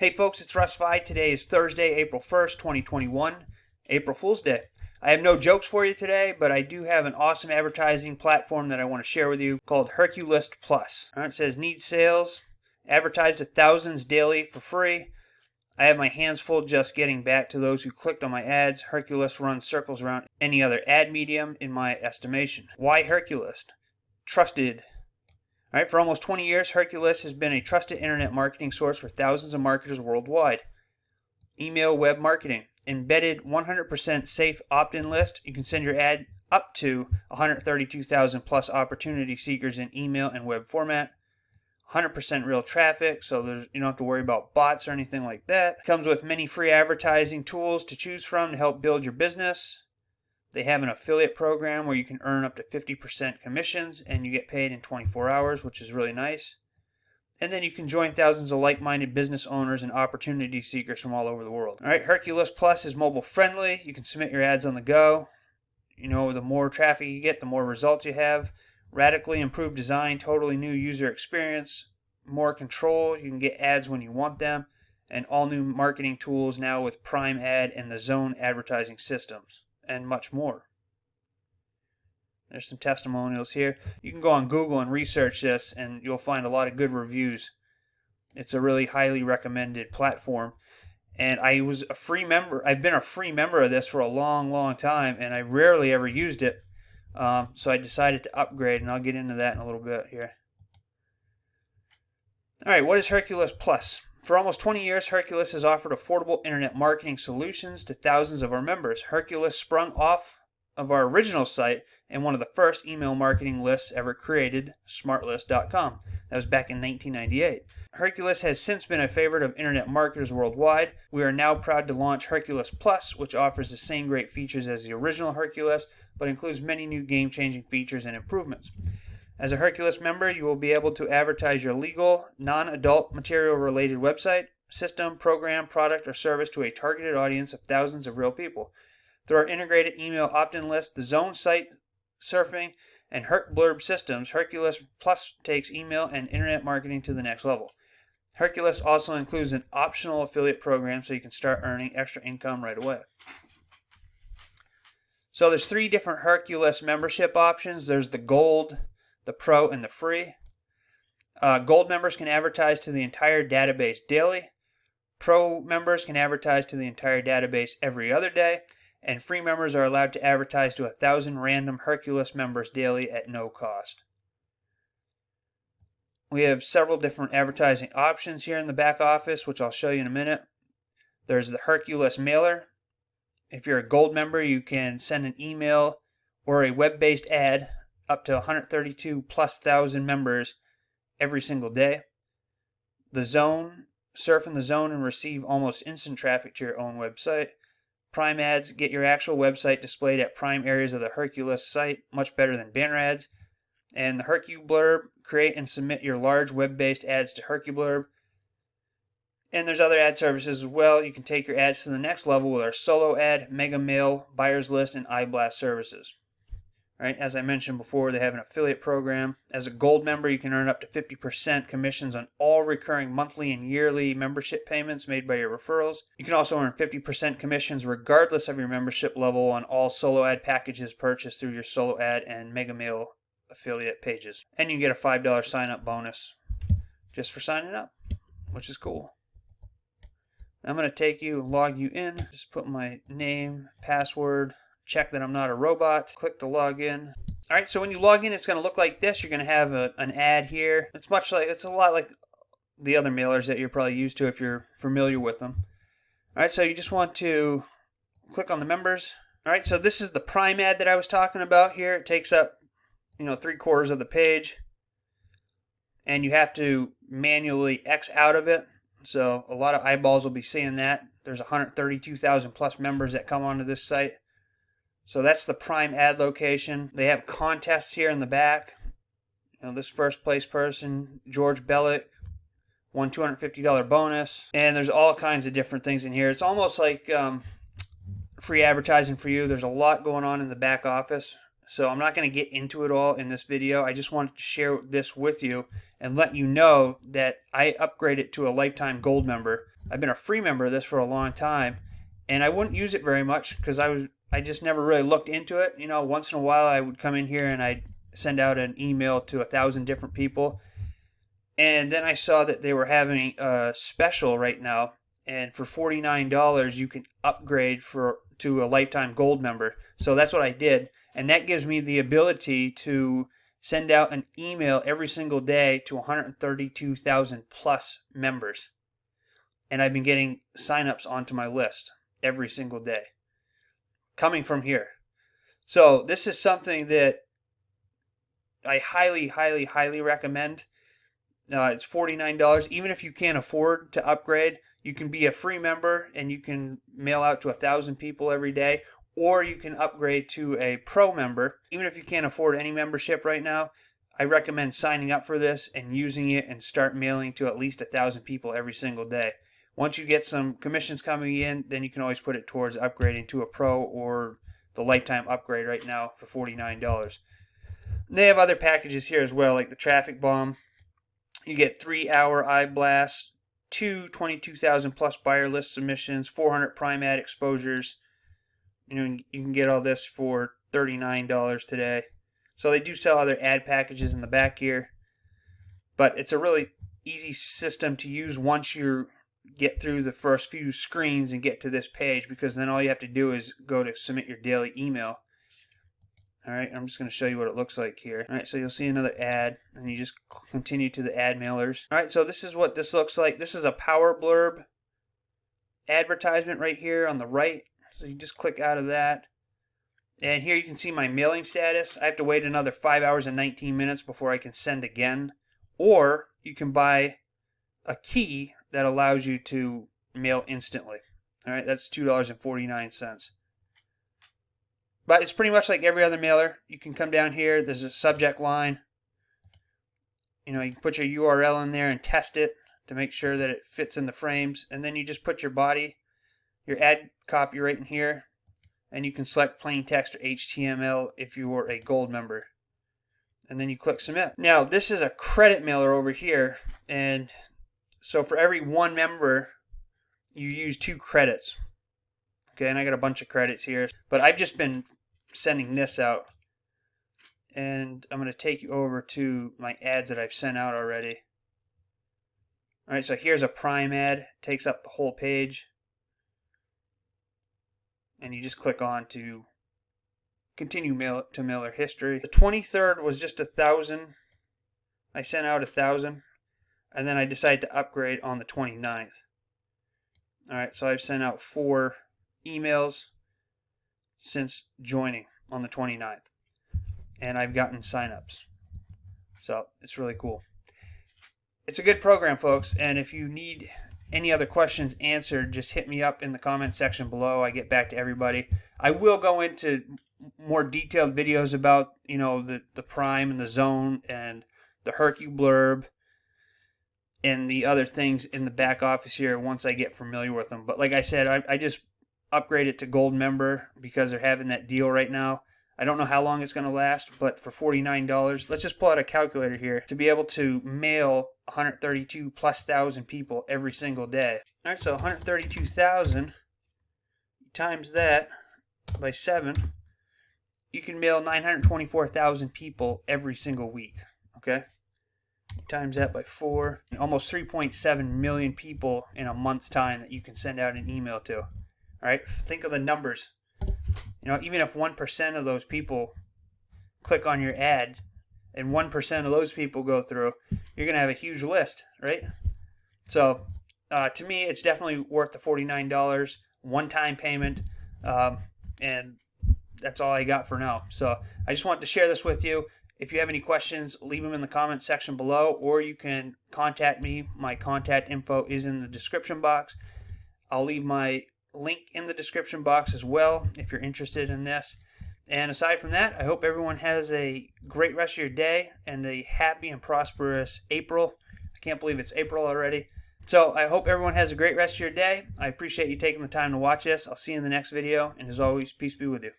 Hey folks, it's Russ. Today is Thursday, April 1st, 2021, April Fool's Day. I have no jokes for you today, but I do have an awesome advertising platform that I want to share with you called HercuList Plus. It says need sales, advertise to thousands daily for free. I have my hands full just getting back to those who clicked on my ads. HercuList runs circles around any other ad medium in my estimation. Why HercuList? Trusted. All right, for almost 20 years, HercuList has been a trusted internet marketing source for thousands of marketers worldwide. Email web marketing. Embedded 100% safe opt-in list. You can send your ad up to 132,000 plus opportunity seekers in email and web format. 100% real traffic, so you don't have to worry about bots or anything like that. Comes with many free advertising tools to choose from to help build your business. They have an affiliate program where you can earn up to 50% commissions and you get paid in 24 hours, which is really nice. And then you can join thousands of like-minded business owners and opportunity seekers from all over the world. All right, HercuList Plus is mobile friendly. You can submit your ads on the go. You know, the more traffic you get, the more results you have. Radically improved design, totally new user experience, more control. You can get ads when you want them, and all new marketing tools now with Prime Ad and the Zone advertising systems, and much more. There's some testimonials here. You can go on Google and research this, and you'll find a lot of good reviews. It's a really highly recommended platform. And I was a free member. I've been a free member of this for a long, long time, and I rarely ever used it. So I decided to upgrade, and I'll get into that in a little bit here. All right, what is HercuList Plus? For almost 20 years, HercuList has offered affordable internet marketing solutions to thousands of our members. HercuList sprung off of our original site and one of the first email marketing lists ever created, smartlist.com. That was back in 1998. HercuList has since been a favorite of internet marketers worldwide. We are now proud to launch HercuList Plus, which offers the same great features as the original HercuList, but includes many new game-changing features and improvements. As a HercuList member, you will be able to advertise your legal, non-adult material-related website, system, program, product, or service to a targeted audience of thousands of real people. Through our integrated email opt-in list, the Zone site surfing, and HercBlurb systems, HercuList Plus takes email and internet marketing to the next level. HercuList also includes an optional affiliate program so you can start earning extra income right away. So there's 3 different HercuList membership options. There's the Gold, the Pro, and the Free. Gold members can advertise to the entire database daily. Pro members can advertise to the entire database every other day. And free members are allowed to advertise to 1,000 random HercuList members daily at no cost. We have several different advertising options here in the back office, which I'll show you in a minute. There's the HercuList mailer. If you're a gold member, you can send an email or a web-based ad up to 132 plus thousand members every single day. The Zone, surf in the Zone and receive almost instant traffic to your own website. Prime ads, get your actual website displayed at prime areas of the HercuList site, much better than banner ads. And the HercuBlurb, create and submit your large web-based ads to HercuBlurb. And there's other ad services as well. You can take your ads to the next level with our solo ad, mega mail, buyer's list, and iBlast services. All right, as I mentioned before, they have an affiliate program. As a gold member, you can earn up to 50% commissions on all recurring monthly and yearly membership payments made by your referrals. You can also earn 50% commissions regardless of your membership level on all solo ad packages purchased through your solo ad and mega mail affiliate pages. And you can get a $5 sign-up bonus just for signing up, which is cool. I'm going to take you and log you in. Just put my name, password, check that I'm not a robot, click to log in. All right, so when you log in, it's going to look like this. You're going to have an ad here. It's a lot like the other mailers that you're probably used to if you're familiar with them. All right, so you just want to click on the members. All right, so this is the Prime ad that I was talking about here. It takes up, 3/4 of the page, and you have to manually X out of it. So a lot of eyeballs will be seeing that. There's 132,000 plus members that come onto this site. So that's the Prime ad location. They have contests here in the back. This first place person, George Bellick, won $250 bonus. And there's all kinds of different things in here. It's almost like free advertising for you. There's a lot going on in the back office. So I'm not going to get into it all in this video. I just wanted to share this with you and let you know that I upgraded to a lifetime gold member I've been a free member of this for a long time, and I wouldn't use it very much because I just never really looked into it. You know, once in a while I would come in here and I'd send out an email to 1,000 different people. And then I saw that they were having a special right now, and for $49 you can upgrade to a lifetime gold member. So that's what I did, and that gives me the ability to send out an email every single day to 132,000 plus members. And I've been getting signups onto my list every single day coming from here. So this is something that I highly, highly, highly recommend. It's $49. Even if you can't afford to upgrade, you can be a free member and you can mail out to 1,000 people every day, or you can upgrade to a pro member. Even if you can't afford any membership right now, I recommend signing up for this and using it and start mailing to at least 1,000 people every single day. Once you get some commissions coming in, then you can always put it towards upgrading to a pro or the lifetime upgrade right now for $49. They have other packages here as well, like the traffic bomb. You get 3-hour eye blasts, 22,000 plus buyer list submissions, 400 prime ad exposures. You know, you can get all this for $39 today. So they do sell other ad packages in the back here, but it's a really easy system to use once you get through the first few screens and get to this page, because then all you have to do is go to submit your daily email. Alright, I'm just going to show you what it looks like here. Alright, so you'll see another ad, and you just continue to the ad mailers. Alright, so this is what this looks like. This is a power blurb advertisement right here on the right. So you just click out of that. And here you can see my mailing status. I have to wait another 5 hours and 19 minutes before I can send again. Or you can buy a key that allows you to mail instantly. Alright, that's $2.49. But it's pretty much like every other mailer. You can come down here, there's a subject line. You know, you can put your URL in there and test it to make sure that it fits in the frames. And then you just put your body, your ad copy right in here. And you can select plain text or HTML if you are a gold member. And then you click submit. Now, this is a credit mailer over here. And so for every one member, you use 2 credits. Okay, and I got a bunch of credits here. But I've just been sending this out. And I'm going to take you over to my ads that I've sent out already. Alright, so here's a prime ad. Takes up the whole page. And you just click on to continue mailer history. The 23rd was just 1,000. I sent out 1,000. And then I decided to upgrade on the 29th. Alright, so I've sent out 4 emails since joining on the 29th, and I've gotten signups, so it's really cool. It's a good program, folks, and if you need any other questions answered, just hit me up in the comment section below. I get back to everybody. I will go into more detailed videos about, you know, the prime and the zone and the HercuList blurb and the other things in the back office here once I get familiar with them. But like I said, I just upgrade it to gold member because they're having that deal right now. I don't know how long it's going to last, but for $49, let's just pull out a calculator here to be able to mail 132 plus thousand people every single day. All right, so 132,000 times that by 7, you can mail 924,000 people every single week. Okay, times that by 4, almost 3.7 million people in a month's time that you can send out an email to. All right, think of the numbers. You know, even if 1% of those people click on your ad and 1% of those people go through, you're going to have a huge list, right? So, to me, it's definitely worth the $49, one-time payment, and that's all I got for now. So, I just wanted to share this with you. If you have any questions, leave them in the comment section below, or you can contact me. My contact info is in the description box. I'll leave my link in the description box as well if you're interested in this. And aside from that, I hope everyone has a great rest of your day and a happy and prosperous April. I can't believe it's April already. So I hope everyone has a great rest of your day. I appreciate you taking the time to watch this. I'll see you in the next video, and as always, peace be with you.